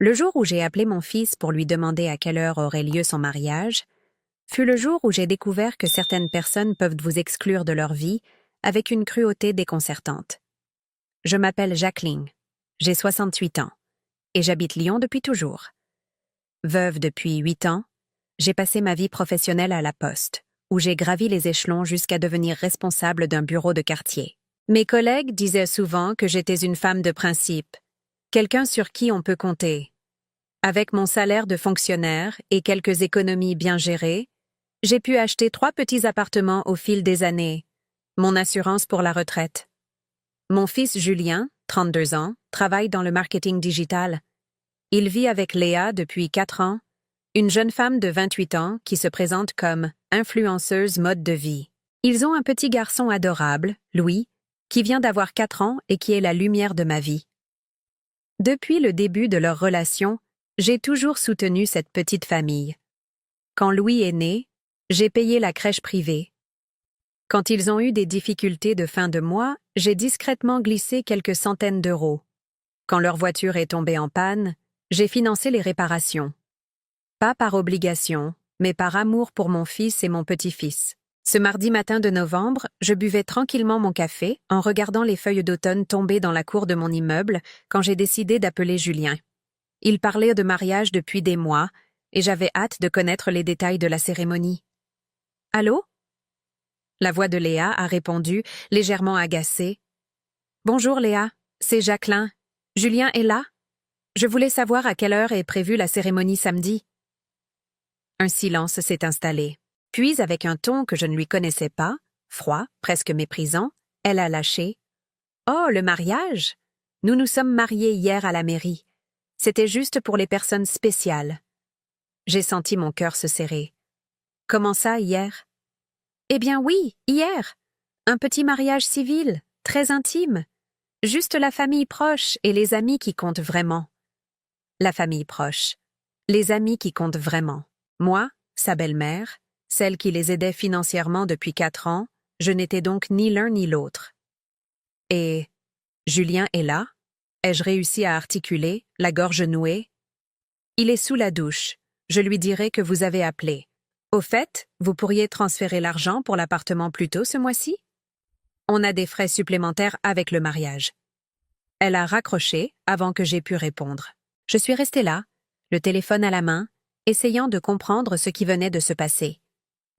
Le jour où j'ai appelé mon fils pour lui demander à quelle heure aurait lieu son mariage, fut le jour où j'ai découvert que certaines personnes peuvent vous exclure de leur vie avec une cruauté déconcertante. Je m'appelle Jacqueline, j'ai 68 ans, et j'habite Lyon depuis toujours. Veuve depuis 8 ans, j'ai passé ma vie professionnelle à la poste, où j'ai gravi les échelons jusqu'à devenir responsable d'un bureau de quartier. Mes collègues disaient souvent que j'étais une femme de principe, quelqu'un sur qui on peut compter. Avec mon salaire de fonctionnaire et quelques économies bien gérées, j'ai pu acheter 3 petits appartements au fil des années, mon assurance pour la retraite. Mon fils Julien, 32 ans, travaille dans le marketing digital. Il vit avec Léa depuis 4 ans, une jeune femme de 28 ans qui se présente comme influenceuse mode de vie. Ils ont un petit garçon adorable, Louis, qui vient d'avoir 4 ans et qui est la lumière de ma vie. Depuis le début de leur relation, j'ai toujours soutenu cette petite famille. Quand Louis est né, j'ai payé la crèche privée. Quand ils ont eu des difficultés de fin de mois, j'ai discrètement glissé quelques centaines d'euros. Quand leur voiture est tombée en panne, j'ai financé les réparations. Pas par obligation, mais par amour pour mon fils et mon petit-fils. Ce mardi matin de novembre, je buvais tranquillement mon café en regardant les feuilles d'automne tomber dans la cour de mon immeuble quand j'ai décidé d'appeler Julien. Il parlait de mariage depuis des mois et j'avais hâte de connaître les détails de la cérémonie. « Allô ?» La voix de Léa a répondu, légèrement agacée. « Bonjour Léa, c'est Jacqueline. Julien est là? Je voulais savoir à quelle heure est prévue la cérémonie samedi. » Un silence s'est installé. Puis, avec un ton que je ne lui connaissais pas, froid, presque méprisant, elle a lâché. « Oh, le mariage? Nous nous sommes mariés hier à la mairie. C'était juste pour les personnes spéciales. » J'ai senti mon cœur se serrer. « Comment ça, hier? » « Eh bien oui, hier. Un petit mariage civil, très intime. Juste la famille proche et les amis qui comptent vraiment. » La famille proche. Les amis qui comptent vraiment. Moi, sa belle-mère, celle qui les aidait financièrement depuis 4 ans, je n'étais donc ni l'un ni l'autre. Et Julien est là? Ai-je réussi à articuler, la gorge nouée? Il est sous la douche. Je lui dirai que vous avez appelé. Au fait, vous pourriez transférer l'argent pour l'appartement plus tôt ce mois-ci? On a des frais supplémentaires avec le mariage. Elle a raccroché avant que j'aie pu répondre. Je suis restée là, le téléphone à la main, essayant de comprendre ce qui venait de se passer.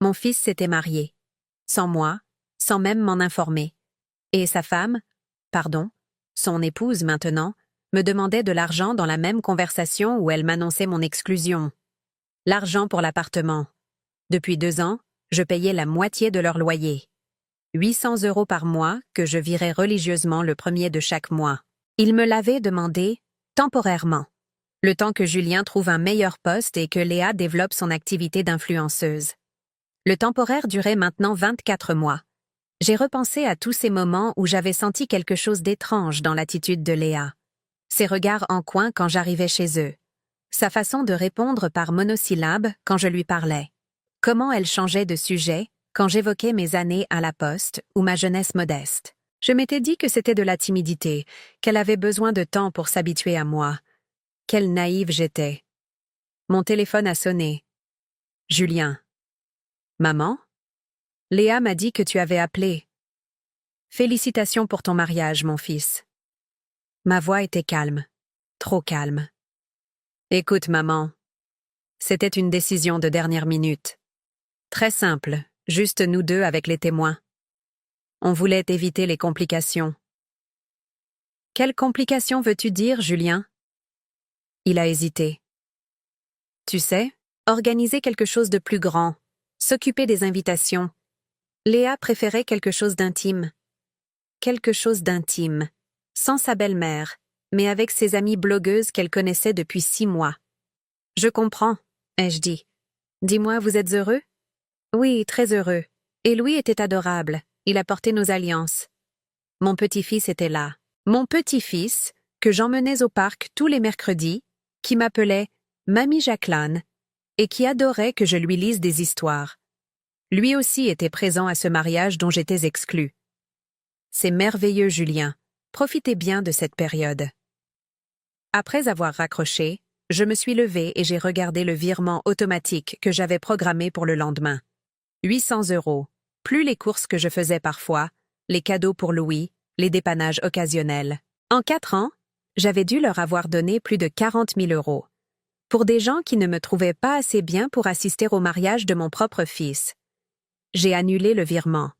Mon fils s'était marié. Sans moi, sans même m'en informer. Et sa femme, son épouse maintenant, me demandait de l'argent dans la même conversation où elle m'annonçait mon exclusion. L'argent pour l'appartement. Depuis 2 ans, je payais la moitié de leur loyer. 800 € par mois que je virais religieusement le 1er de chaque mois. Ils me l'avaient demandé temporairement, le temps que Julien trouve un meilleur poste et que Léa développe son activité d'influenceuse. Le temporaire durait maintenant 24 mois. J'ai repensé à tous ces moments où j'avais senti quelque chose d'étrange dans l'attitude de Léa. Ses regards en coin quand j'arrivais chez eux. Sa façon de répondre par monosyllabes quand je lui parlais. Comment elle changeait de sujet quand j'évoquais mes années à la poste ou ma jeunesse modeste. Je m'étais dit que c'était de la timidité, qu'elle avait besoin de temps pour s'habituer à moi. Quelle naïve j'étais. Mon téléphone a sonné. Julien. Maman? Léa m'a dit que tu avais appelé. Félicitations pour ton mariage, mon fils. Ma voix était calme. Trop calme. Écoute, maman. C'était une décision de dernière minute. Très simple, juste nous deux avec les témoins. On voulait éviter les complications. Quelles complications veux-tu dire, Julien? Il a hésité. Tu sais, organiser quelque chose de plus grand, s'occuper des invitations. Léa préférait quelque chose d'intime. Quelque chose d'intime, sans sa belle-mère, mais avec ses amies blogueuses qu'elle connaissait depuis 6 mois. Je comprends, ai-je dit. Dis-moi, vous êtes heureux? Oui, très heureux. Et Louis était adorable. Il a porté nos alliances. Mon petit-fils était là. Mon petit-fils, que j'emmenais au parc tous les mercredis, qui m'appelait « Mamie Jacqueline » et qui adorait que je lui lise des histoires. Lui aussi était présent à ce mariage dont j'étais exclue. C'est merveilleux, Julien. Profitez bien de cette période. Après avoir raccroché, Je me suis levée et j'ai regardé le virement automatique que j'avais programmé pour le lendemain. 800 €, plus les courses que je faisais parfois, les cadeaux pour Louis, les dépannages occasionnels. En 4 ans, j'avais dû leur avoir donné plus de 40 000 €. Pour des gens qui ne me trouvaient pas assez bien pour assister au mariage de mon propre fils. J'ai annulé le virement.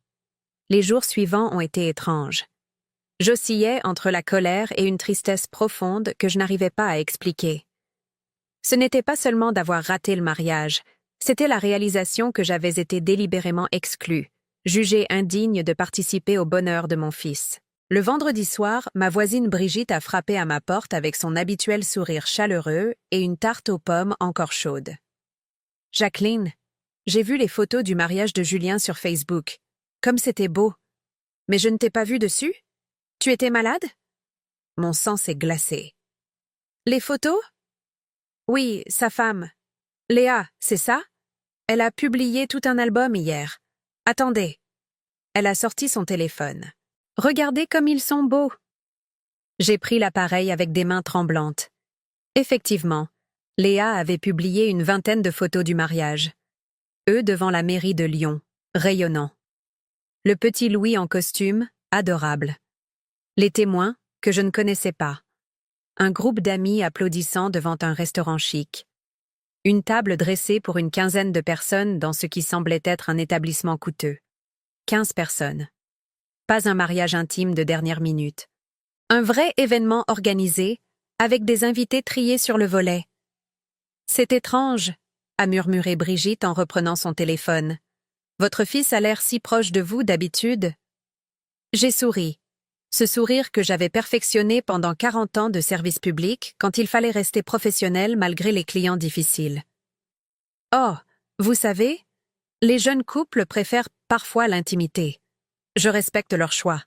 Les jours suivants ont été étranges. J'oscillais entre la colère et une tristesse profonde que je n'arrivais pas à expliquer. Ce n'était pas seulement d'avoir raté le mariage, c'était la réalisation que j'avais été délibérément exclue, jugée indigne de participer au bonheur de mon fils. Le vendredi soir, ma voisine Brigitte a frappé à ma porte avec son habituel sourire chaleureux et une tarte aux pommes encore chaude. « Jacqueline, j'ai vu les photos du mariage de Julien sur Facebook. Comme c'était beau. Mais je ne t'ai pas vu dessus? Tu étais malade? » Mon sang s'est glacé. « Les photos? Oui, sa femme. Léa, c'est ça? Elle a publié tout un album hier. Attendez. » Elle a sorti son téléphone. « Regardez comme ils sont beaux. » J'ai pris l'appareil avec des mains tremblantes. Effectivement, Léa avait publié une vingtaine de photos du mariage. Eux devant la mairie de Lyon, rayonnant. Le petit Louis en costume, adorable. Les témoins, que je ne connaissais pas. Un groupe d'amis applaudissant devant un restaurant chic. Une table dressée pour une quinzaine de personnes dans ce qui semblait être un établissement coûteux. 15 personnes. Pas un mariage intime de dernière minute. Un vrai événement organisé, avec des invités triés sur le volet. « C'est étrange », a murmuré Brigitte en reprenant son téléphone. « Votre fils a l'air si proche de vous d'habitude. » J'ai souri. Ce sourire que j'avais perfectionné pendant 40 ans de service public quand il fallait rester professionnel malgré les clients difficiles. Oh, vous savez, les jeunes couples préfèrent parfois l'intimité. Je respecte leur choix.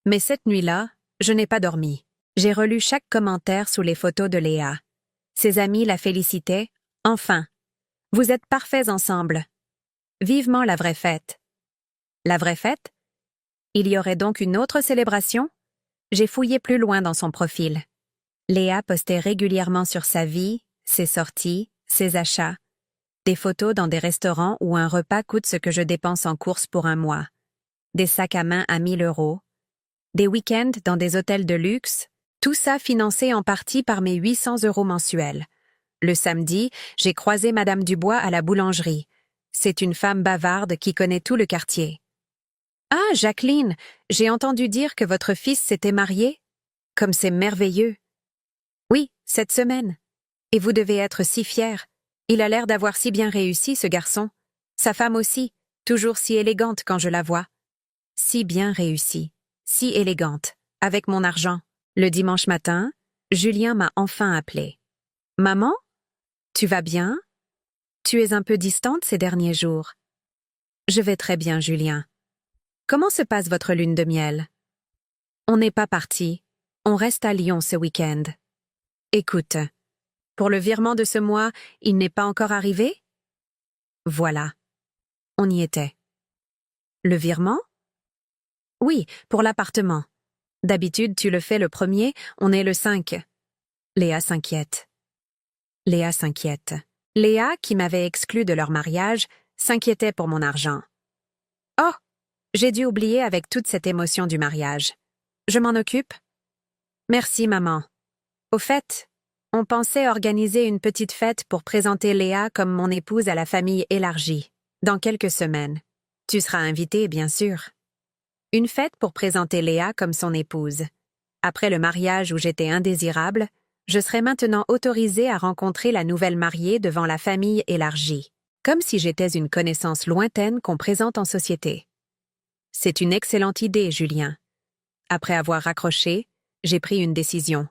Mais cette nuit-là, je n'ai pas dormi. J'ai relu chaque commentaire sous les photos de Léa. Ses amis la félicitaient. Enfin, vous êtes parfaits ensemble. Vivement la vraie fête. La vraie fête? Il y aurait donc une autre célébration? J'ai fouillé plus loin dans son profil. Léa postait régulièrement sur sa vie, ses sorties, ses achats. Des photos dans des restaurants où un repas coûte ce que je dépense en courses pour un mois. Des sacs à main à 1 000 €. Des week-ends dans des hôtels de luxe. Tout ça financé en partie par mes 800 € mensuels. Le samedi, j'ai croisé Madame Dubois à la boulangerie. C'est une femme bavarde qui connaît tout le quartier. « Ah, Jacqueline, j'ai entendu dire que votre fils s'était marié. Comme c'est merveilleux. »« Oui, cette semaine. Et vous devez être si fière. Il a l'air d'avoir si bien réussi, ce garçon. Sa femme aussi, toujours si élégante quand je la vois. Si bien réussi, si élégante, avec mon argent. » Le dimanche matin, Julien m'a enfin appelé. « Maman? Tu vas bien? Tu es un peu distante ces derniers jours. »« Je vais très bien, Julien. Comment se passe votre lune de miel? »« On n'est pas parti. On reste à Lyon ce week-end. »« Écoute, pour le virement de ce mois, il n'est pas encore arrivé? » Voilà. On y était. « Le virement? » « Oui, pour l'appartement. D'habitude, tu le fais le 1er, on est le 5. » Léa s'inquiète. Léa s'inquiète. Léa, qui m'avait exclue de leur mariage, s'inquiétait pour mon argent. Oh, j'ai dû oublier avec toute cette émotion du mariage. Je m'en occupe? Merci, maman. Au fait, on pensait organiser une petite fête pour présenter Léa comme mon épouse à la famille élargie, dans quelques semaines. Tu seras invitée, bien sûr. Une fête pour présenter Léa comme son épouse. Après le mariage où j'étais indésirable, je serais maintenant autorisée à rencontrer la nouvelle mariée devant la famille élargie, comme si j'étais une connaissance lointaine qu'on présente en société. C'est une excellente idée, Julien. Après avoir raccroché, j'ai pris une décision.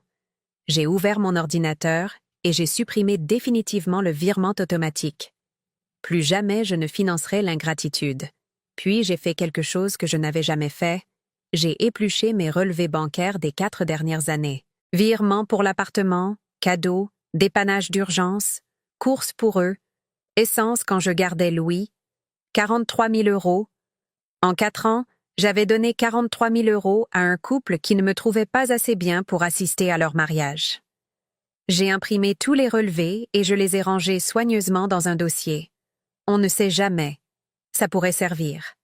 J'ai ouvert mon ordinateur et j'ai supprimé définitivement le virement automatique. Plus jamais je ne financerai l'ingratitude. Puis j'ai fait quelque chose que je n'avais jamais fait. J'ai épluché mes relevés bancaires des 4 dernières années. Virements pour l'appartement, cadeaux, dépannage d'urgence, courses pour eux, essence quand je gardais Louis, 43 000 €. En 4 ans, j'avais donné 43 000 € à un couple qui ne me trouvait pas assez bien pour assister à leur mariage. J'ai imprimé tous les relevés et je les ai rangés soigneusement dans un dossier. On ne sait jamais. Ça pourrait servir.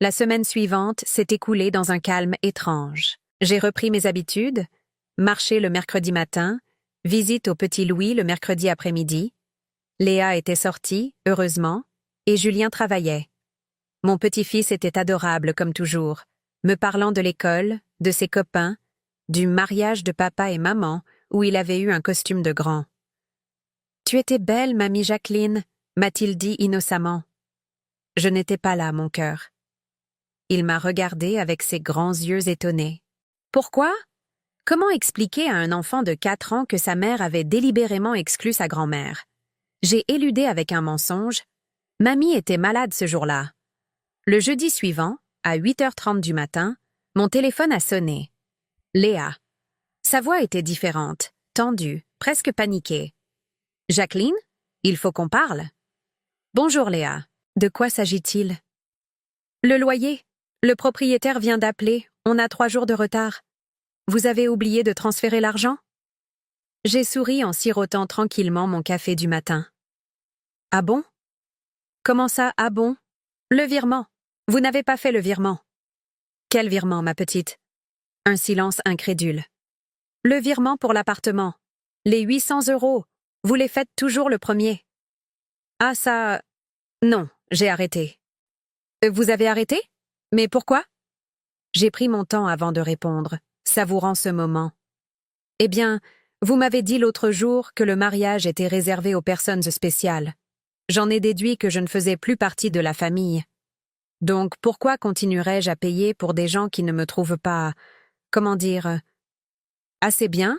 La semaine suivante s'est écoulée dans un calme étrange. J'ai repris mes habitudes, marché le mercredi matin, visite au Petit Louis le mercredi après-midi. Léa était sortie, heureusement, et Julien travaillait. Mon petit-fils était adorable comme toujours, me parlant de l'école, de ses copains, du mariage de papa et maman, où il avait eu un costume de grand. « Tu étais belle, mamie Jacqueline », m'a-t-il dit innocemment. Je n'étais pas là, mon cœur. Il m'a regardé avec ses grands yeux étonnés. Pourquoi? Comment expliquer à un enfant de 4 ans que sa mère avait délibérément exclu sa grand-mère? J'ai éludé avec un mensonge. Mamie était malade ce jour-là. Le jeudi suivant, à 8h30 du matin, mon téléphone a sonné. Léa. Sa voix était différente, tendue, presque paniquée. « Jacqueline, il faut qu'on parle. »« Bonjour Léa. De quoi s'agit-il? »« Le loyer. Le propriétaire vient d'appeler. On a 3 jours de retard. Vous avez oublié de transférer l'argent? » J'ai souri en sirotant tranquillement mon café du matin. « Ah bon? Comment ça, ah bon? Le virement. Vous n'avez pas fait le virement. »« Quel virement, ma petite? » Un silence incrédule. « Le virement pour l'appartement. Les 800 €. Vous les faites toujours le premier. »« Ah ça... Non, j'ai arrêté. »« Vous avez arrêté? Mais pourquoi? » J'ai pris mon temps avant de répondre, savourant ce moment. « Eh bien, vous m'avez dit l'autre jour que le mariage était réservé aux personnes spéciales. J'en ai déduit que je ne faisais plus partie de la famille. Donc pourquoi continuerais-je à payer pour des gens qui ne me trouvent pas, comment dire, assez bien?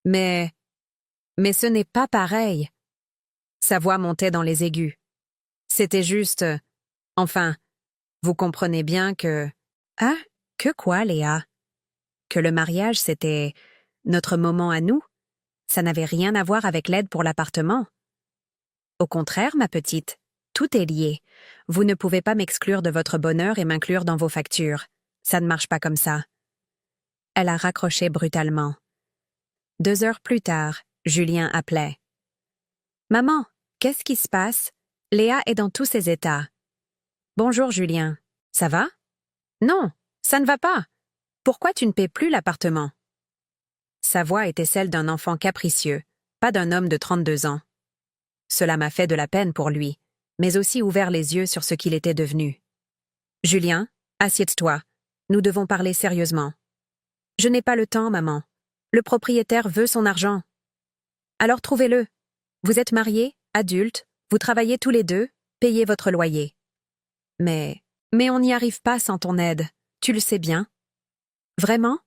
Mais ce n'est pas pareil. » Sa voix montait dans les aigus. C'était juste... Enfin, vous comprenez bien que... Ah, que quoi, Léa? Que le mariage, c'était notre moment à nous. Ça n'avait rien à voir avec l'aide pour l'appartement. Au contraire, ma petite, tout est lié. Vous ne pouvez pas m'exclure de votre bonheur et m'inclure dans vos factures. Ça ne marche pas comme ça. Elle a raccroché brutalement. 2 heures plus tard, Julien appelait. « Maman, qu'est-ce qui se passe? Léa est dans tous ses états. »« Bonjour, Julien. Ça va? »« Non, ça ne va pas. Pourquoi tu ne paies plus l'appartement? » Sa voix était celle d'un enfant capricieux, pas d'un homme de 32 ans. Cela m'a fait de la peine pour lui, mais aussi ouvert les yeux sur ce qu'il était devenu. « Julien, assieds-toi. Nous devons parler sérieusement. »« Je n'ai pas le temps, maman. Le propriétaire veut son argent. »« Alors trouvez-le. Vous êtes mariés, adultes, vous travaillez tous les deux, payez votre loyer. »« Mais on n'y arrive pas sans ton aide, tu le sais bien. »« Vraiment?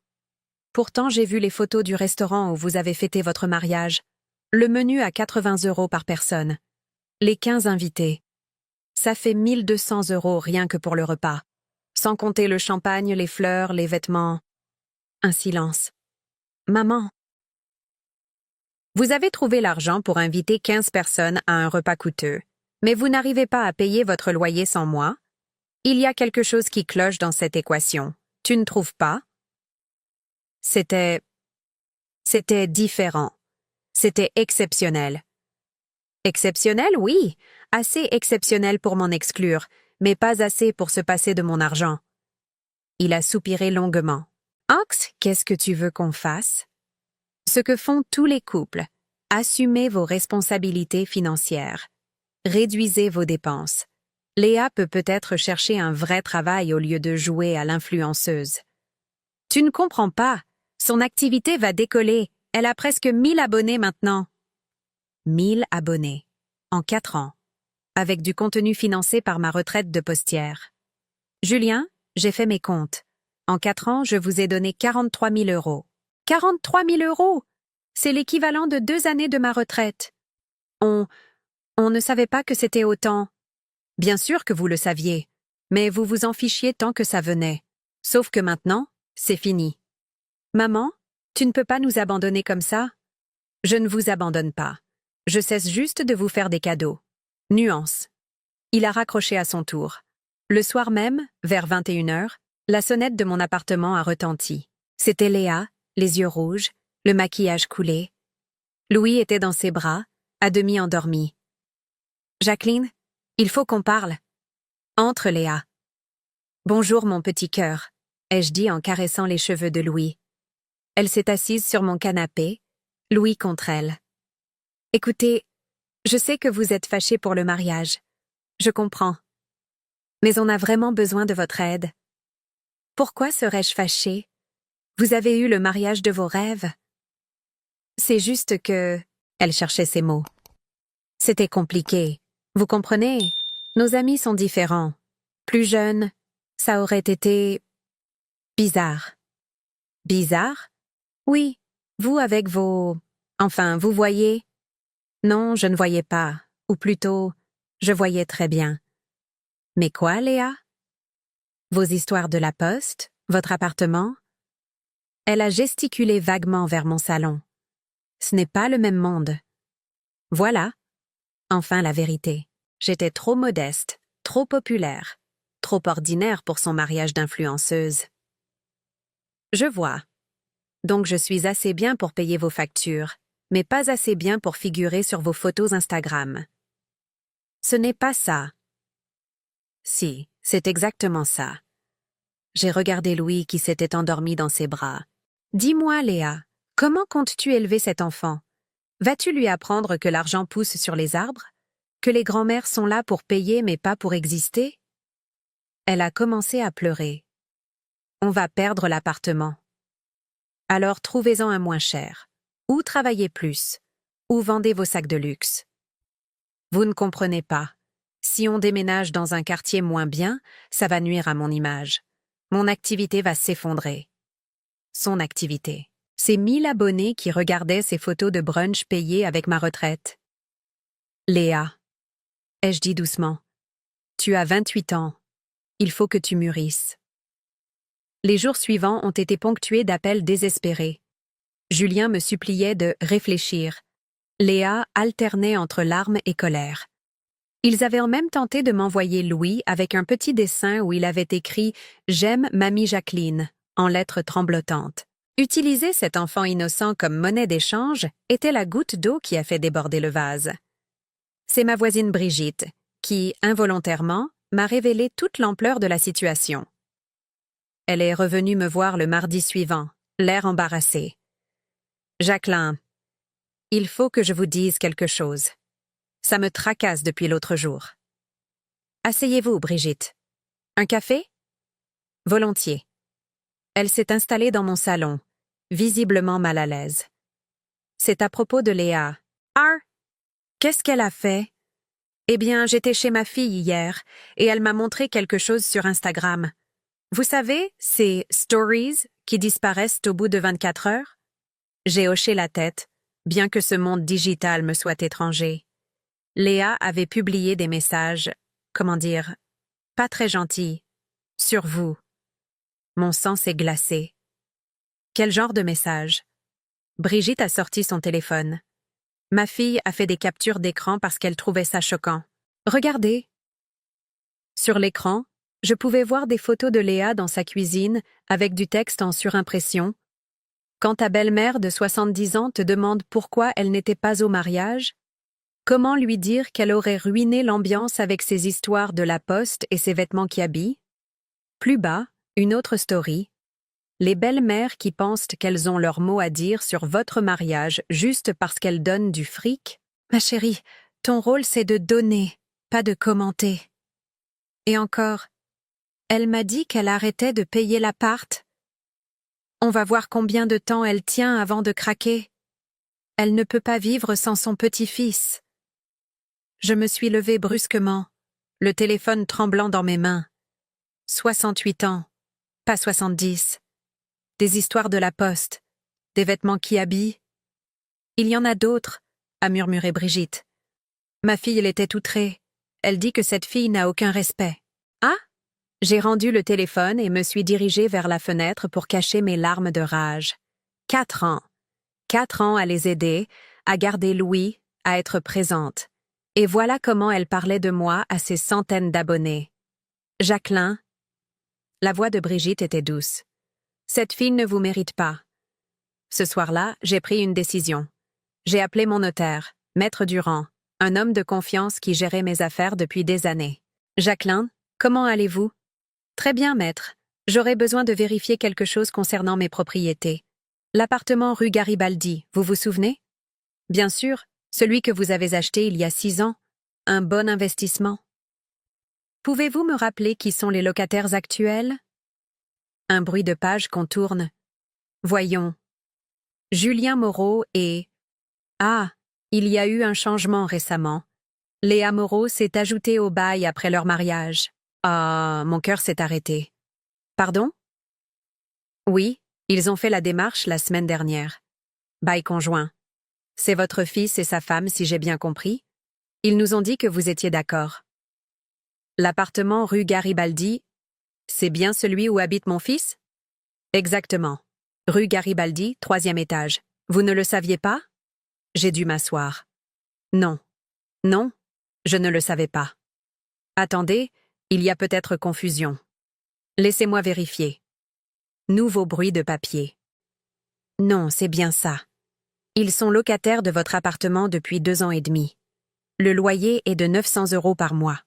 Pourtant j'ai vu les photos du restaurant où vous avez fêté votre mariage. Le menu à 80 € par personne. Les 15 invités. Ça fait 1200 € rien que pour le repas. Sans compter le champagne, les fleurs, les vêtements. » Un silence. « Maman. » Vous avez trouvé l'argent pour inviter 15 personnes à un repas coûteux, mais vous n'arrivez pas à payer votre loyer sans moi? Il y a quelque chose qui cloche dans cette équation. Tu ne trouves pas? C'était différent. C'était exceptionnel. Exceptionnel, oui. Assez exceptionnel pour m'en exclure, mais pas assez pour se passer de mon argent. Il a soupiré longuement. Ox, qu'est-ce que tu veux qu'on fasse? Ce que font tous les couples. Assumez vos responsabilités financières. Réduisez vos dépenses. Léa peut peut-être chercher un vrai travail au lieu de jouer à l'influenceuse. Tu ne comprends pas. Son activité va décoller. Elle a presque 1000 abonnés maintenant. 1000 abonnés. En 4 ans. Avec du contenu financé par ma retraite de postière. Julien, j'ai fait mes comptes. En 4 ans, je vous ai donné 43 000 €. 43 000 €! C'est l'équivalent de 2 années de ma retraite. On ne savait pas que c'était autant. Bien sûr que vous le saviez, mais vous vous en fichiez tant que ça venait. Sauf que maintenant, c'est fini. Maman, tu ne peux pas nous abandonner comme ça? Je ne vous abandonne pas. Je cesse juste de vous faire des cadeaux. Nuance. Il a raccroché à son tour. Le soir même, vers 21 h, la sonnette de mon appartement a retenti. C'était Léa, les yeux rouges, le maquillage coulé. Louis était dans ses bras, à demi endormi. « Jacqueline, il faut qu'on parle. » Entre, Léa. « Bonjour, mon petit cœur, » ai-je dit en caressant les cheveux de Louis. Elle s'est assise sur mon canapé, Louis contre elle. « Écoutez, je sais que vous êtes fâchés pour le mariage. Je comprends. Mais on a vraiment besoin de votre aide. Pourquoi serais-je fâchée? Vous avez eu le mariage de vos rêves. C'est juste que... » Elle cherchait ses mots. « C'était compliqué. Vous comprenez? Nos amis sont différents. Plus jeunes, ça aurait été... bizarre. » Bizarre? Oui, vous avec vos... Enfin, vous voyez? Non, je ne voyais pas. Ou plutôt, je voyais très bien. Mais quoi, Léa? Vos histoires de la poste? Votre appartement? Elle a gesticulé vaguement vers mon salon. Ce n'est pas le même monde. Voilà. Enfin la vérité. J'étais trop modeste, trop populaire, trop ordinaire pour son mariage d'influenceuse. Je vois. Donc je suis assez bien pour payer vos factures, mais pas assez bien pour figurer sur vos photos Instagram. Ce n'est pas ça. Si, c'est exactement ça. J'ai regardé Louis qui s'était endormi dans ses bras. Dis-moi, Léa, comment comptes-tu élever cet enfant? Vas-tu lui apprendre que l'argent pousse sur les arbres? Que les grands-mères sont là pour payer mais pas pour exister? Elle a commencé à pleurer. On va perdre l'appartement. Alors trouvez-en un moins cher. Ou travaillez plus. Ou vendez vos sacs de luxe. Vous ne comprenez pas. Si on déménage dans un quartier moins bien, ça va nuire à mon image. Mon activité va s'effondrer. Son activité. Ces 1000 abonnés qui regardaient ces photos de brunch payées avec ma retraite. Léa, ai-je dit doucement, tu as 28 ans. Il faut que tu mûrisses. Les jours suivants ont été ponctués d'appels désespérés. Julien me suppliait de réfléchir. Léa alternait entre larmes et colère. Ils avaient en même tenté de m'envoyer Louis avec un petit dessin où il avait écrit « J'aime Mamie Jacqueline » en lettres tremblotantes. Utiliser cet enfant innocent comme monnaie d'échange était la goutte d'eau qui a fait déborder le vase. C'est ma voisine Brigitte qui, involontairement, m'a révélé toute l'ampleur de la situation. Elle est revenue me voir le mardi suivant, l'air embarrassé. « Jacqueline, il faut que je vous dise quelque chose. Ça me tracasse depuis l'autre jour. » « Asseyez-vous, Brigitte. Un café? » « Volontiers. » Elle s'est installée dans mon salon, visiblement mal à l'aise. « C'est à propos de Léa. »« Ah! Qu'est-ce qu'elle a fait? » « Eh bien, j'étais chez ma fille hier, et elle m'a montré quelque chose sur Instagram. Vous savez, ces « stories » qui disparaissent au bout de 24 heures? J'ai hoché la tête, bien que ce monde digital me soit étranger. Léa avait publié des messages, comment dire, pas très gentils, sur vous. Mon sang s'est glacé. Quel genre de message? Brigitte a sorti son téléphone. Ma fille a fait des captures d'écran parce qu'elle trouvait ça choquant. Regardez. Sur l'écran, je pouvais voir des photos de Léa dans sa cuisine avec du texte en surimpression. Quand ta belle-mère de 70 ans te demande pourquoi elle n'était pas au mariage, comment lui dire qu'elle aurait ruiné l'ambiance avec ses histoires de la poste et ses vêtements qui habillent? Plus bas, une autre story. Les belles-mères qui pensent qu'elles ont leur mot à dire sur votre mariage juste parce qu'elles donnent du fric? Ma chérie, ton rôle c'est de donner, pas de commenter. Et encore, elle m'a dit qu'elle arrêtait de payer l'appart. On va voir combien de temps elle tient avant de craquer. Elle ne peut pas vivre sans son petit-fils. Je me suis levée brusquement, le téléphone tremblant dans mes mains. 68 ans, pas 70. Des histoires de la poste, des vêtements qui habillent. Il y en a d'autres, a murmuré Brigitte. Ma fille l'était outrée. Elle dit que cette fille n'a aucun respect. Ah? J'ai rendu le téléphone et me suis dirigée vers la fenêtre pour cacher mes larmes de rage. 4 ans. 4 ans à les aider, à garder Louis, à être présente. Et voilà comment elle parlait de moi à ses centaines d'abonnés. Jacqueline. La voix de Brigitte était douce. Cette fille ne vous mérite pas. Ce soir-là, j'ai pris une décision. J'ai appelé mon notaire, Maître Durand, un homme de confiance qui gérait mes affaires depuis des années. Jacqueline, comment allez-vous? Très bien, maître. J'aurais besoin de vérifier quelque chose concernant mes propriétés. L'appartement rue Garibaldi, vous vous souvenez? Bien sûr, celui que vous avez acheté il y a 6 ans. Un bon investissement. Pouvez-vous me rappeler qui sont les locataires actuels? Un bruit de page contourne. Voyons. Julien Moreau et... Ah, il y a eu un changement récemment. Léa Moreau s'est ajoutée au bail après leur mariage. Ah, mon cœur s'est arrêté. Pardon? Oui, ils ont fait la démarche la semaine dernière. Bail conjoint. C'est votre fils et sa femme, si j'ai bien compris? Ils nous ont dit que vous étiez d'accord. L'appartement rue Garibaldi, c'est bien celui où habite mon fils? Exactement. Rue Garibaldi, 3e étage. Vous ne le saviez pas? J'ai dû m'asseoir. Non. Non, je ne le savais pas. Attendez, il y a peut-être confusion. Laissez-moi vérifier. Nouveau bruit de papier. Non, c'est bien ça. Ils sont locataires de votre appartement depuis 2 ans et demi. Le loyer est de 900 € par mois.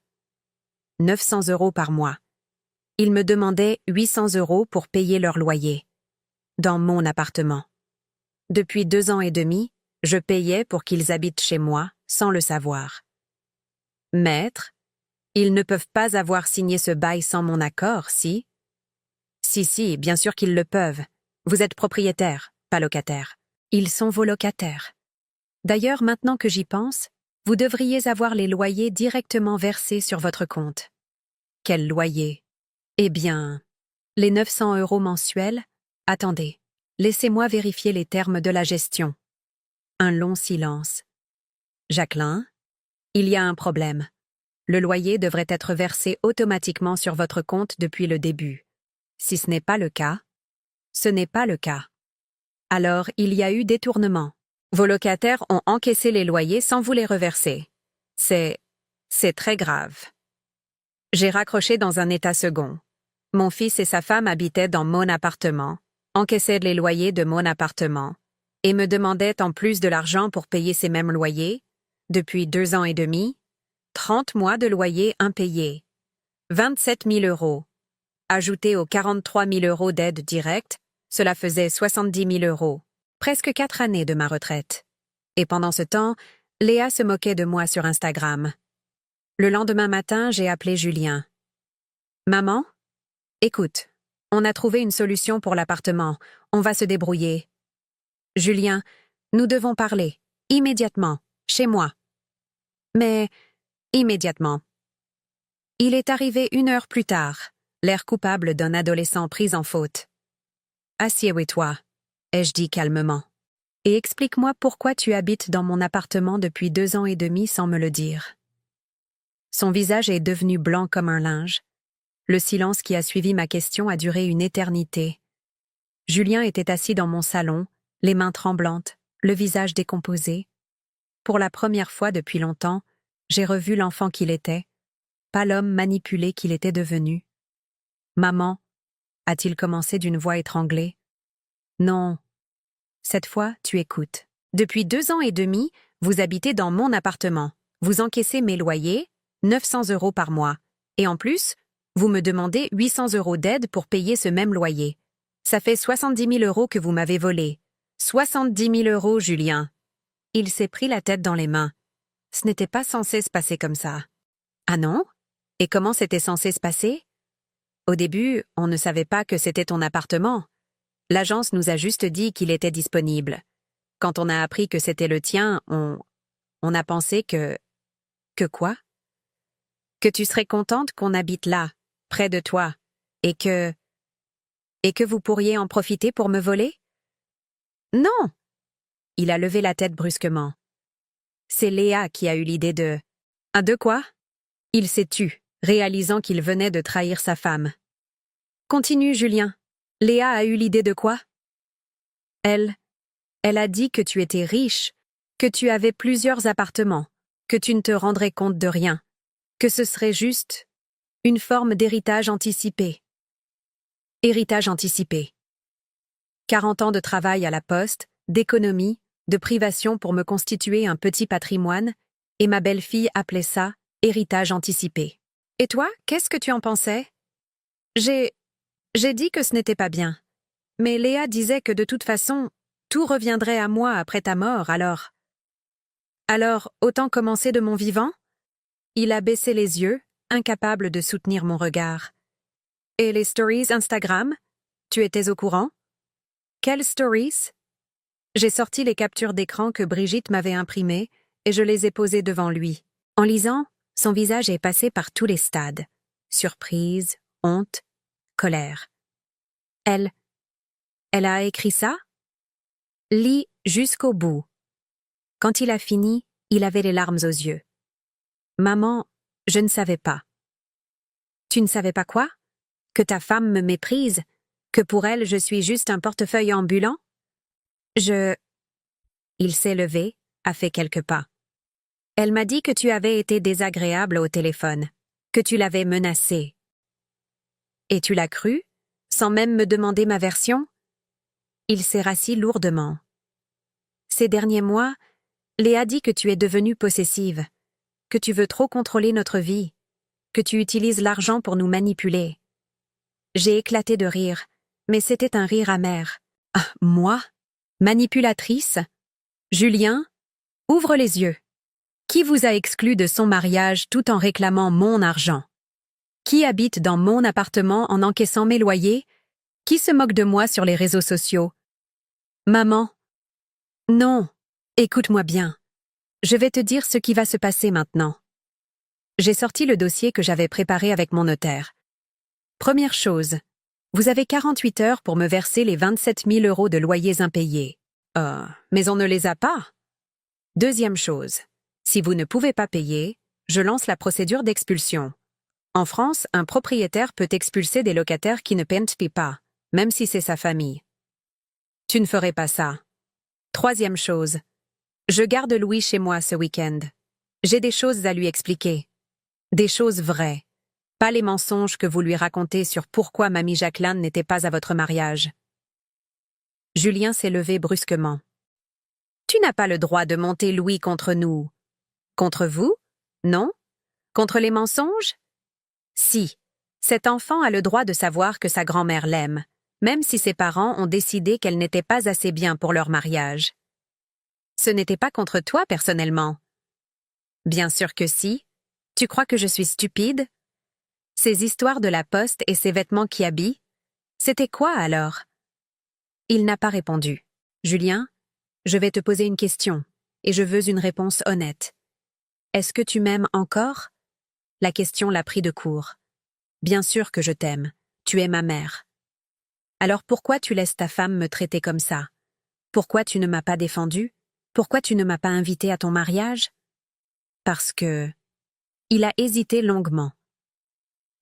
900 € par mois. Ils me demandaient 800 € pour payer leur loyer. Dans mon appartement. Depuis 2 ans et demi, je payais pour qu'ils habitent chez moi, sans le savoir. Maître, ils ne peuvent pas avoir signé ce bail sans mon accord, si? Si, bien sûr qu'ils le peuvent. Vous êtes propriétaire, pas locataire. Ils sont vos locataires. D'ailleurs, maintenant que j'y pense, vous devriez avoir les loyers directement versés sur votre compte. Quel loyer? Eh bien, les 900 € mensuels? Attendez, laissez-moi vérifier les termes de la gestion. Un long silence. Jacqueline, il y a un problème. Le loyer devrait être versé automatiquement sur votre compte depuis le début. Si ce n'est pas le cas, ce n'est pas le cas. Alors, il y a eu détournement. Vos locataires ont encaissé les loyers sans vous les reverser. C'est très grave. J'ai raccroché dans un état second. Mon fils et sa femme habitaient dans mon appartement, encaissaient les loyers de mon appartement, et me demandaient en plus de l'argent pour payer ces mêmes loyers, depuis 2 ans et demi, 30 mois de loyer impayés, 27 000 €. Ajouté aux 43 000 € d'aide directe, cela faisait 70 000 €, presque 4 années de ma retraite. Et pendant ce temps, Léa se moquait de moi sur Instagram. Le lendemain matin, j'ai appelé Julien. « Maman? Écoute, on a trouvé une solution pour l'appartement, on va se débrouiller. » Julien, nous devons parler, immédiatement, chez moi. Mais, immédiatement. Il est arrivé 1 heure plus tard, l'air coupable d'un adolescent pris en faute. Assieds-toi, ai-je dit calmement, et explique-moi pourquoi tu habites dans mon appartement depuis 2 ans et demi sans me le dire. Son visage est devenu blanc comme un linge. Le silence qui a suivi ma question a duré une éternité. Julien était assis dans mon salon, les mains tremblantes, le visage décomposé. Pour la première fois depuis longtemps, j'ai revu l'enfant qu'il était, pas l'homme manipulé qu'il était devenu. « Maman » a-t-il commencé d'une voix étranglée. « Non. Cette fois, tu écoutes. Depuis 2 ans et demi, vous habitez dans mon appartement. Vous encaissez mes loyers, 900 € par mois. Et en plus, vous me demandez 800 € d'aide pour payer ce même loyer. Ça fait 70 000 € que vous m'avez volé. 70 000 €, Julien. » Il s'est pris la tête dans les mains. Ce n'était pas censé se passer comme ça. Ah non? Et comment c'était censé se passer? Au début, on ne savait pas que c'était ton appartement. L'agence nous a juste dit qu'il était disponible. Quand on a appris que c'était le tien, on a pensé que... Que quoi? Que tu serais contente qu'on habite là, près de toi, et que vous pourriez en profiter pour me voler? Non! Il a levé la tête brusquement. C'est Léa qui a eu l'idée de... Ah, de quoi? Il s'est tu, réalisant qu'il venait de trahir sa femme. Continue, Julien. Léa a eu l'idée de quoi? Elle a dit que tu étais riche, que tu avais plusieurs appartements, que tu ne te rendrais compte de rien, que ce serait juste une forme d'héritage anticipé. Héritage anticipé. 40 ans de travail à la poste, d'économie, de privation pour me constituer un petit patrimoine, et ma belle-fille appelait ça « héritage anticipé ». Et toi, qu'est-ce que tu en pensais? J'ai dit que ce n'était pas bien. Mais Léa disait que de toute façon, tout reviendrait à moi après ta mort, alors... Alors, autant commencer de mon vivant? Il a baissé les yeux, incapable de soutenir mon regard. Et les stories Instagram? Tu étais au courant? Quelles stories? J'ai sorti les captures d'écran que Brigitte m'avait imprimées et je les ai posées devant lui. En lisant, son visage est passé par tous les stades. Surprise, honte, colère. Elle a écrit ça? Lis jusqu'au bout. Quand il a fini, il avait les larmes aux yeux. Maman, je ne savais pas. Tu ne savais pas quoi? Que ta femme me méprise? Que pour elle je suis juste un portefeuille ambulant? Il s'est levé, a fait quelques pas. Elle m'a dit que tu avais été désagréable au téléphone, que tu l'avais menacée. Et tu l'as cru, sans même me demander ma version? Il s'est rassis lourdement. Ces derniers mois, Léa dit que tu es devenue possessive, que tu veux trop contrôler notre vie, que tu utilises l'argent pour nous manipuler. J'ai éclaté de rire, mais c'était un rire amer. Ah, moi? Manipulatrice? Julien? Ouvre les yeux. Qui vous a exclu de son mariage tout en réclamant mon argent? Qui habite dans mon appartement en encaissant mes loyers? Qui se moque de moi sur les réseaux sociaux? Maman? Non, écoute-moi bien. Je vais te dire ce qui va se passer maintenant. J'ai sorti le dossier que j'avais préparé avec mon notaire. Première chose, vous avez 48 heures pour me verser les 27 000 € de loyers impayés. Mais on ne les a pas. Deuxième chose, si vous ne pouvez pas payer, je lance la procédure d'expulsion. En France, un propriétaire peut expulser des locataires qui ne paient pas, même si c'est sa famille. Tu ne ferais pas ça. Troisième chose, je garde Louis chez moi ce week-end. J'ai des choses à lui expliquer. Des choses vraies. Pas les mensonges que vous lui racontez sur pourquoi mamie Jacqueline n'était pas à votre mariage. Julien s'est levé brusquement. Tu n'as pas le droit de monter Louis contre nous. Contre vous? Non? Contre les mensonges? Si. Cet enfant a le droit de savoir que sa grand-mère l'aime, même si ses parents ont décidé qu'elle n'était pas assez bien pour leur mariage. Ce n'était pas contre toi personnellement. Bien sûr que si. Tu crois que je suis stupide? Ces histoires de la poste et ces vêtements qui habillent? C'était quoi alors? Il n'a pas répondu. Julien, je vais te poser une question, et je veux une réponse honnête. Est-ce que tu m'aimes encore? La question l'a pris de court. Bien sûr que je t'aime. Tu es ma mère. Alors pourquoi tu laisses ta femme me traiter comme ça? Pourquoi tu ne m'as pas défendu? Pourquoi tu ne m'as pas invité à ton mariage? Parce que... Il a hésité longuement.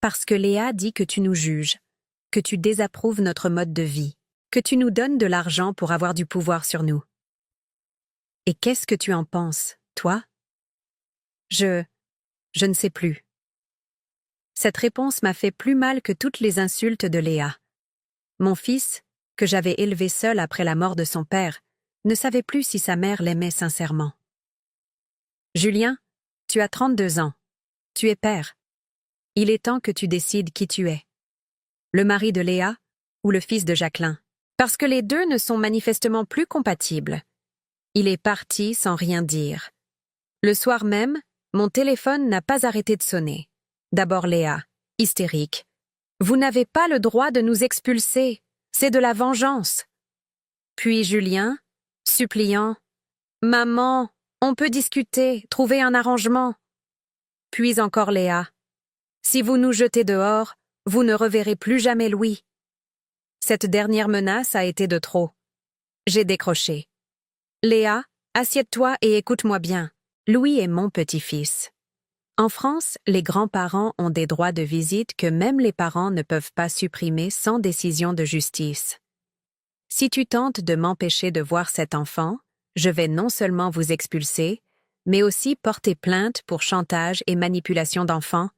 Parce que Léa dit que tu nous juges, que tu désapprouves notre mode de vie, que tu nous donnes de l'argent pour avoir du pouvoir sur nous. Et qu'est-ce que tu en penses, toi? Je ne sais plus. Cette réponse m'a fait plus mal que toutes les insultes de Léa. Mon fils, que j'avais élevé seul après la mort de son père, ne savait plus si sa mère l'aimait sincèrement. Julien, tu as 32 ans. Tu es père. Il est temps que tu décides qui tu es. Le mari de Léa ou le fils de Jacqueline. Parce que les deux ne sont manifestement plus compatibles. Il est parti sans rien dire. Le soir même, mon téléphone n'a pas arrêté de sonner. D'abord Léa, hystérique. Vous n'avez pas le droit de nous expulser. C'est de la vengeance. Puis Julien, suppliant. Maman, on peut discuter, trouver un arrangement. Puis encore Léa. Si vous nous jetez dehors, vous ne reverrez plus jamais Louis. Cette dernière menace a été de trop. J'ai décroché. Léa, assieds-toi et écoute-moi bien. Louis est mon petit-fils. En France, les grands-parents ont des droits de visite que même les parents ne peuvent pas supprimer sans décision de justice. Si tu tentes de m'empêcher de voir cet enfant, je vais non seulement vous expulser, mais aussi porter plainte pour chantage et manipulation d'enfants.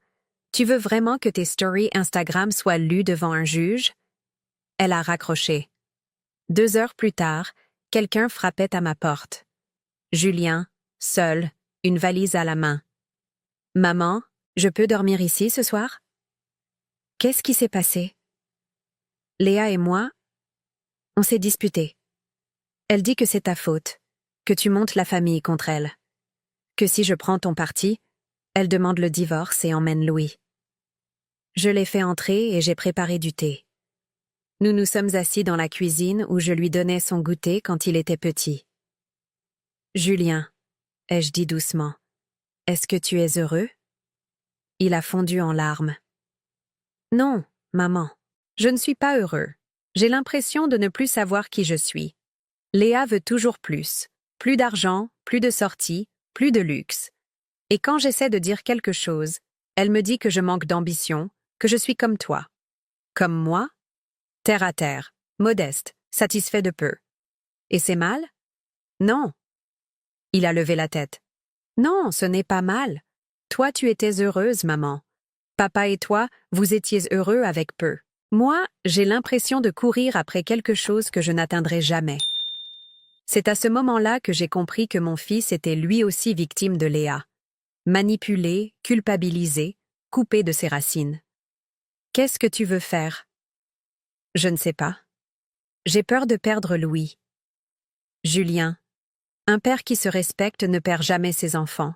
Tu veux vraiment que tes stories Instagram soient lues devant un juge? Elle a raccroché. 2 heures plus tard, quelqu'un frappait à ma porte. Julien, seul, une valise à la main. « Maman, je peux dormir ici ce soir ?» Qu'est-ce qui s'est passé? Léa et moi, on s'est disputés. Elle dit que c'est ta faute, que tu montes la famille contre elle. Que si je prends ton parti, elle demande le divorce et emmène Louis. Je l'ai fait entrer et j'ai préparé du thé. Nous nous sommes assis dans la cuisine où je lui donnais son goûter quand il était petit. « Julien, ai-je dit doucement, est-ce que tu es heureux ?» Il a fondu en larmes. « Non, maman, je ne suis pas heureux. J'ai l'impression de ne plus savoir qui je suis. Léa veut toujours plus. Plus d'argent, plus de sorties, plus de luxe. Et quand j'essaie de dire quelque chose, elle me dit que je manque d'ambition, que je suis comme toi. Comme moi? Terre à terre, modeste, satisfait de peu. Et c'est mal? Non. » Il a levé la tête. « Non, ce n'est pas mal. Toi, tu étais heureuse, maman. Papa et toi, vous étiez heureux avec peu. Moi, j'ai l'impression de courir après quelque chose que je n'atteindrai jamais. » C'est à ce moment-là que j'ai compris que mon fils était lui aussi victime de Léa. Manipulé, culpabilisé, coupé de ses racines. « Qu'est-ce que tu veux faire? » Je ne sais pas. J'ai peur de perdre Louis. Julien, un père qui se respecte ne perd jamais ses enfants.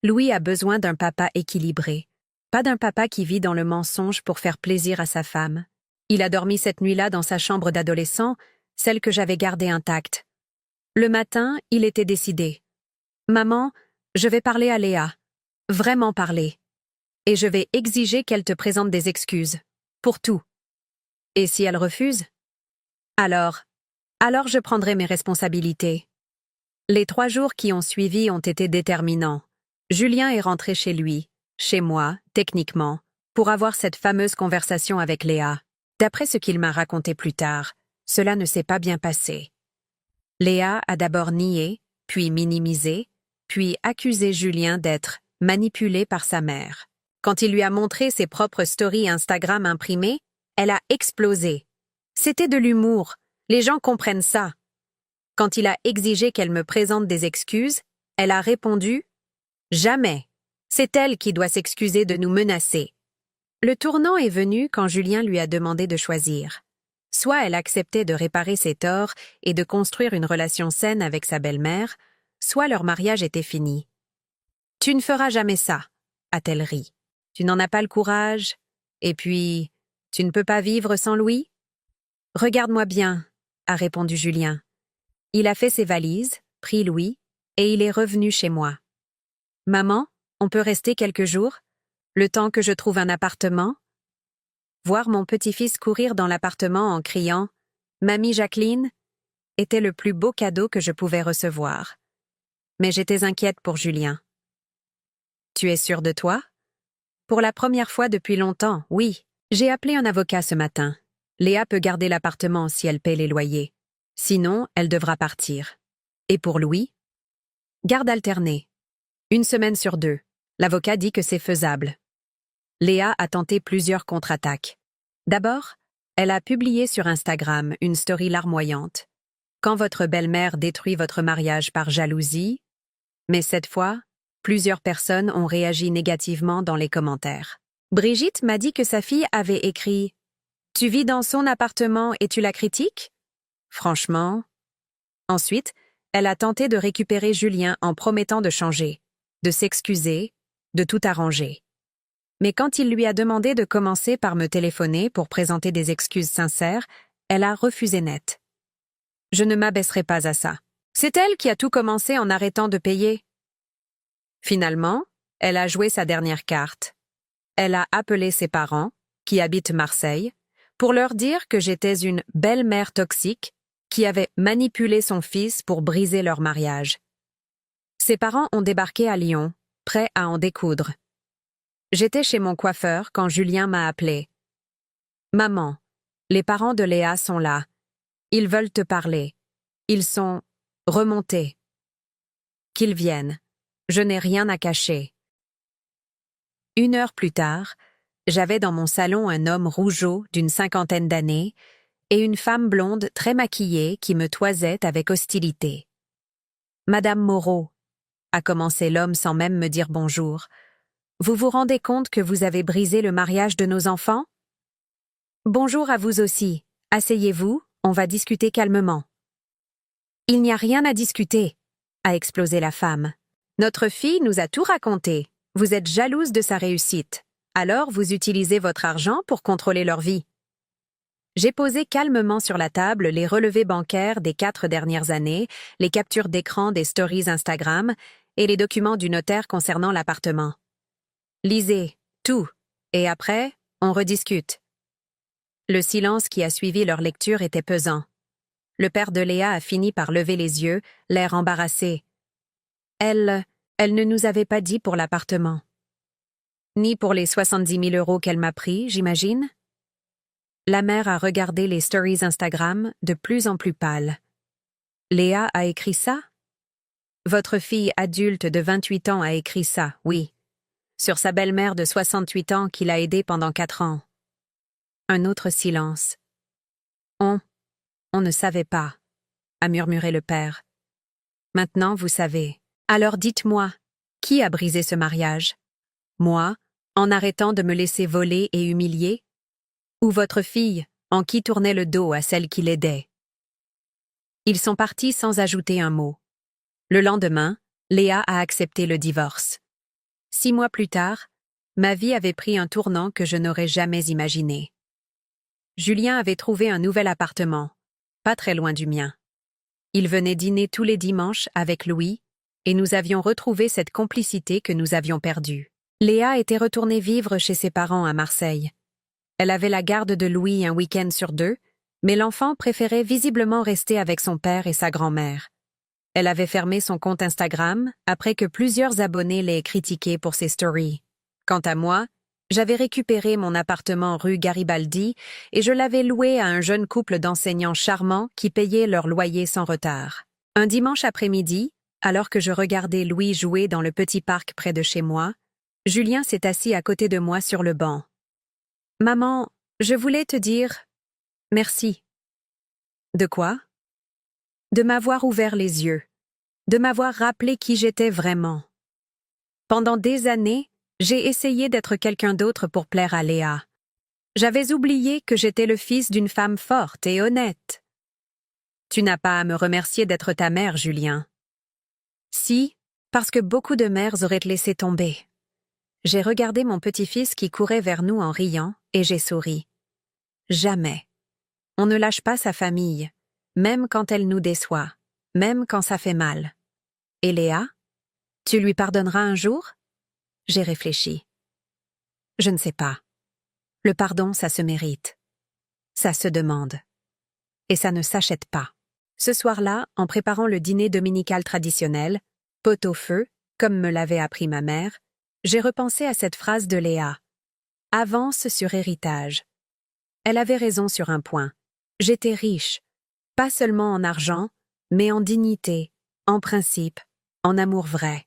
Louis a besoin d'un papa équilibré, pas d'un papa qui vit dans le mensonge pour faire plaisir à sa femme. Il a dormi cette nuit-là dans sa chambre d'adolescent, celle que j'avais gardée intacte. Le matin, il était décidé. « Maman, je vais parler à Léa. Vraiment parler. Et je vais exiger qu'elle te présente des excuses. Pour tout. Et si elle refuse? Alors je prendrai mes responsabilités. » Les 3 jours qui ont suivi ont été déterminants. Julien est rentré chez lui, chez moi, techniquement, pour avoir cette fameuse conversation avec Léa. D'après ce qu'il m'a raconté plus tard, cela ne s'est pas bien passé. Léa a d'abord nié, puis minimisé, puis accusé Julien d'être manipulé par sa mère. Quand il lui a montré ses propres stories Instagram imprimées, elle a explosé. C'était de l'humour, les gens comprennent ça. Quand il a exigé qu'elle me présente des excuses, elle a répondu « Jamais. C'est elle qui doit s'excuser de nous menacer. » Le tournant est venu quand Julien lui a demandé de choisir. Soit elle acceptait de réparer ses torts et de construire une relation saine avec sa belle-mère, soit leur mariage était fini. « Tu ne feras jamais ça, » a-t-elle ri. « Tu n'en as pas le courage. Et puis, tu ne peux pas vivre sans Louis ?»« Regarde-moi bien, » a répondu Julien. Il a fait ses valises, pris Louis, et il est revenu chez moi. « Maman, on peut rester quelques jours? Le temps que je trouve un appartement ?» Voir mon petit-fils courir dans l'appartement en criant « Mamie Jacqueline » était le plus beau cadeau que je pouvais recevoir. Mais j'étais inquiète pour Julien. « Tu es sûre de toi? » Pour la première fois depuis longtemps, oui. J'ai appelé un avocat ce matin. Léa peut garder l'appartement si elle paie les loyers. Sinon, elle devra partir. Et pour Louis? Garde alternée. 1 semaine sur 2. L'avocat dit que c'est faisable. Léa a tenté plusieurs contre-attaques. D'abord, elle a publié sur Instagram une story larmoyante. Quand votre belle-mère détruit votre mariage par jalousie, mais cette fois, plusieurs personnes ont réagi négativement dans les commentaires. Brigitte m'a dit que sa fille avait écrit « Tu vis dans son appartement et tu la critiques ?» Franchement. Ensuite, elle a tenté de récupérer Julien en promettant de changer, de s'excuser, de tout arranger. Mais quand il lui a demandé de commencer par me téléphoner pour présenter des excuses sincères, elle a refusé net. Je ne m'abaisserai pas à ça. C'est elle qui a tout commencé en arrêtant de payer. Finalement, elle a joué sa dernière carte. Elle a appelé ses parents, qui habitent Marseille, pour leur dire que j'étais une belle-mère toxique qui avait manipulé son fils pour briser leur mariage. Ses parents ont débarqué à Lyon, prêts à en découdre. J'étais chez mon coiffeur quand Julien m'a appelé. « Maman, les parents de Léa sont là. Ils veulent te parler. Ils sont remontés. Qu'ils viennent. Je n'ai rien à cacher. » 1 heure plus tard, j'avais dans mon salon un homme rougeau d'une 50aine d'années et une femme blonde très maquillée qui me toisait avec hostilité. « Madame Moreau, » a commencé l'homme sans même me dire bonjour, « vous vous rendez compte que vous avez brisé le mariage de nos enfants? » « Bonjour à vous aussi. Asseyez-vous, on va discuter calmement. »« Il n'y a rien à discuter, » a explosé la femme. « Notre fille nous a tout raconté. Vous êtes jalouse de sa réussite. Alors vous utilisez votre argent pour contrôler leur vie. » J'ai posé calmement sur la table les relevés bancaires des 4 dernières années, les captures d'écran des stories Instagram et les documents du notaire concernant l'appartement. Lisez, tout, et après, on rediscute. Le silence qui a suivi leur lecture était pesant. Le père de Léa a fini par lever les yeux, l'air embarrassé. Elle ne nous avait pas dit pour l'appartement. Ni pour les 70 000 € qu'elle m'a pris, j'imagine? La mère a regardé les stories Instagram, de plus en plus pâle. Léa a écrit ça? Votre fille adulte de 28 ans a écrit ça, oui. Sur sa belle-mère de 68 ans qui l'a aidée pendant 4 ans. Un autre silence. On ne savait pas, a murmuré le père. Maintenant, vous savez. Alors dites-moi, qui a brisé ce mariage? Moi, en arrêtant de me laisser voler et humilier? Ou votre fille, en qui tournait le dos à celle qui l'aidait? Ils sont partis sans ajouter un mot. Le lendemain, Léa a accepté le divorce. 6 mois plus tard, ma vie avait pris un tournant que je n'aurais jamais imaginé. Julien avait trouvé un nouvel appartement, pas très loin du mien. Il venait dîner tous les dimanches avec Louis, et nous avions retrouvé cette complicité que nous avions perdue. Léa était retournée vivre chez ses parents à Marseille. Elle avait la garde de Louis un week-end sur 2, mais l'enfant préférait visiblement rester avec son père et sa grand-mère. Elle avait fermé son compte Instagram après que plusieurs abonnés l'aient critiqué pour ses stories. Quant à moi, j'avais récupéré mon appartement rue Garibaldi et je l'avais loué à un jeune couple d'enseignants charmants qui payaient leur loyer sans retard. Un dimanche après-midi, alors que je regardais Louis jouer dans le petit parc près de chez moi, Julien s'est assis à côté de moi sur le banc. « Maman, je voulais te dire merci. » « De quoi? » « De m'avoir ouvert les yeux, de m'avoir rappelé qui j'étais vraiment. Pendant des années, j'ai essayé d'être quelqu'un d'autre pour plaire à Léa. J'avais oublié que j'étais le fils d'une femme forte et honnête. Tu n'as pas à me remercier d'être ta mère, Julien. Si, parce que beaucoup de mères auraient te laissé tomber. J'ai regardé mon petit-fils qui courait vers nous en riant et j'ai souri. Jamais. On ne lâche pas sa famille, même quand elle nous déçoit, même quand ça fait mal. Et Léa? Tu lui pardonneras un jour? J'ai réfléchi. Je ne sais pas. Le pardon, ça se mérite. Ça se demande. Et ça ne s'achète pas. Ce soir-là, en préparant le dîner dominical traditionnel, pot au feu, comme me l'avait appris ma mère, j'ai repensé à cette phrase de Léa. Avance sur héritage. Elle avait raison sur un point. J'étais riche, pas seulement en argent, mais en dignité, en principe, en amour vrai.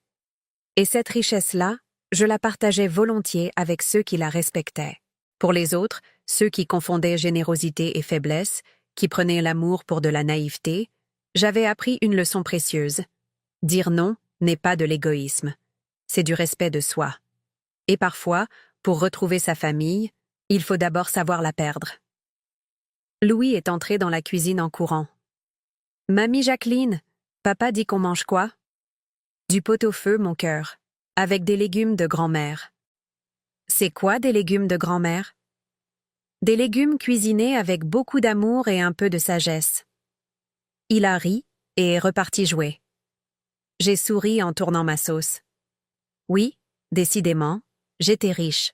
Et cette richesse-là, je la partageais volontiers avec ceux qui la respectaient. Pour les autres, ceux qui confondaient générosité et faiblesse, qui prenaient l'amour pour de la naïveté, j'avais appris une leçon précieuse. Dire non n'est pas de l'égoïsme. C'est du respect de soi. Et parfois, pour retrouver sa famille, il faut d'abord savoir la perdre. Louis est entré dans la cuisine en courant. « Mamie Jacqueline, papa dit qu'on mange quoi? » Du pot-au-feu, mon cœur, avec des légumes de grand-mère. C'est quoi des légumes de grand-mère? Des légumes cuisinés avec beaucoup d'amour et un peu de sagesse. Il a ri et est reparti jouer. J'ai souri en tournant ma sauce. Oui, décidément, j'étais riche.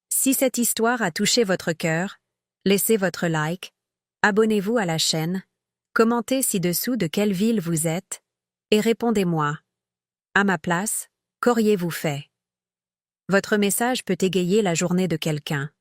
Si cette histoire a touché votre cœur, laissez votre like, abonnez-vous à la chaîne, commentez ci-dessous de quelle ville vous êtes, et répondez-moi. À ma place, qu'auriez-vous fait? Votre message peut égayer la journée de quelqu'un.